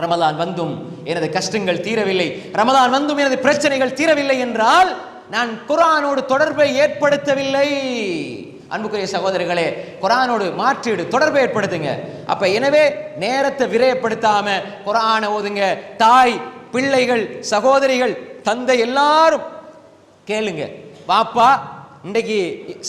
ரமலான் வந்தும் எனது கஷ்டங்கள் தீரவில்லை, ரமலான் வந்தும் எனது பிரச்சனைகள் தீரவில்லை என்றால் நான் குர்ஆனோடு தொடர்பை ஏற்படுத்தவில்லை. அன்புக்குரிய சகோதரர்களே, குர்ஆனோடு மாற்றீடு தொடர்பை ஏற்படுத்துங்க. அப்ப எனவே நேரத்தை விரயப்படுத்தாம குர்ஆனை ஓதுங்க. தாய், பிள்ளைகள், சகோதரிகள், தந்தை எல்லாரும் கேளுங்க. பாப்பா இன்றைக்கு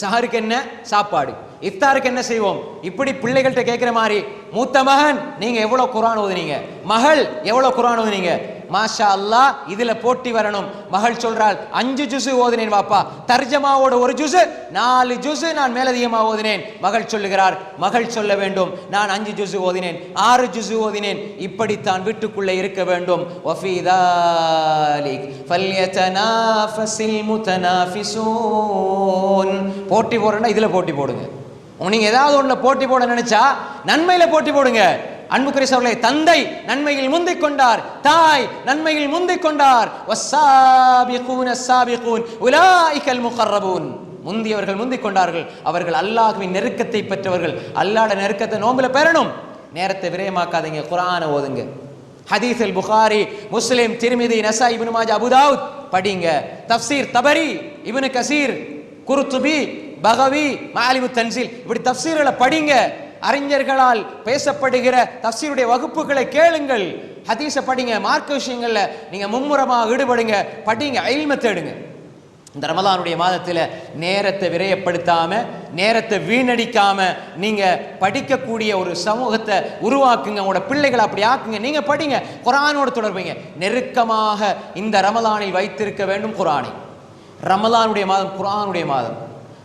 சஹருக்கு என்ன சாப்பாடு, இஃப்தாருக்கு என்ன செய்வோம், இப்படி பிள்ளைகள்கிட்ட கேட்கிற மாதிரி மூத்த மகன் நீங்க எவ்வளவு குர்ஆன் ஓதுனீங்க, மகள் எவ்வளவு குர்ஆன் ஓதுனீங்க, மாஷா அல்லாஹ் இதுல போட்டி வரணும். மகள் சொல்றாள் 5 ஜுஸ் ஓதினேன் வாப்பா, தர்ஜமாவோட 1 ஜுஸ் 4 ஜுஸ் நான் மேலதிகமா ஓதினேன். மகள் சொல்லுகிறார், மகள் சொல்ல வேண்டும் நான் 5 ஜுஸ் ஓதினேன், 6 ஜுஸ் ஓதினேன். இப்படித்தான் வீட்டுக்குள்ளே இருக்க வேண்டும். வஃபீ தாலிக் ஃபல்யதனாஃபஸில் முதனாஃபிஸூன். போட்டி போடுறேன்னா இதுல போட்டி போடுங்க. நீங்க ஏதாவது ஒண்ணுல போட்டி போட நினைச்சா நன்மையில போட்டி போடுங்க. அன்புக்குரிய சகோதரர்களே, தந்தை நன்மையில் முந்திக் கொண்டார், தாய் நன்மையில் முந்திக் கொண்டார். வஸ்ஸாபிகூன ஸாபிகூன் உலாயிகல் முகர்ரபூன். முந்தியவர்கள் முந்திக் கொண்டார்கள், அவர்கள் அல்லாஹ்வின் நெருக்கத்தை பெற்றவர்கள். அல்லாஹ்வுடைய நெருக்கத்தை நோம்புல பெறணும். நேரத்தை விரயமாக்காதீங்க, குர்ஆனை ஓதுங்க. ஹதீஸுல் புகாரி, முஸ்லிம், திர்மிதி, நசாய், இப்னு மாஜா, அபூ தாவூத் படிங்க. தஃப்சீர் தபரி, இப்னு கஸீர், குர்துபி, பகவி, மாலிமு தன்சீல், இப்படி தஃப்சீர்களை படிங்க. அறிஞர்களால் பேசப்படுகிற தஃப்சீருடைய வகுப்புகளை கேளுங்கள். ஹதீஸை படிங்க. மார்க்க விஷயங்கள்ல நீங்க மும்முரமாக ஈடுபடுங்க, படிங்க, இல்மை தேடுங்க. இந்த ரமலானுடைய மாதத்துல நேரத்தை விரயப்படுத்தாம, நேரத்தை வீணடிக்காம நீங்க படிக்கக்கூடிய ஒரு சமூகத்தை உருவாக்குங்க. உங்களோட பிள்ளைகளை அப்படி ஆக்குங்க. நீங்க படிங்க, குர்ஆனோடு தொடர்புங்க. நெருக்கமாக இந்த ரமலானில் வைத்திருக்க வேண்டும் குர்ஆனை. ரமலானுடைய மாதம் குர்ஆனுடைய மாதம்.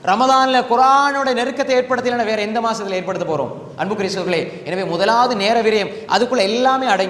ரமலான்ல குர்ஆனோட நெருக்கத்தை ஏற்படுத்தலைன்னா வேற எந்த மாசத்துல ஏற்படுத்த போறோம்? அன்புக்குரிய சகோதரர்களே, எனவே முதலாவது நேர விரயம், அதுக்குள்ள எல்லாமே அடங்கி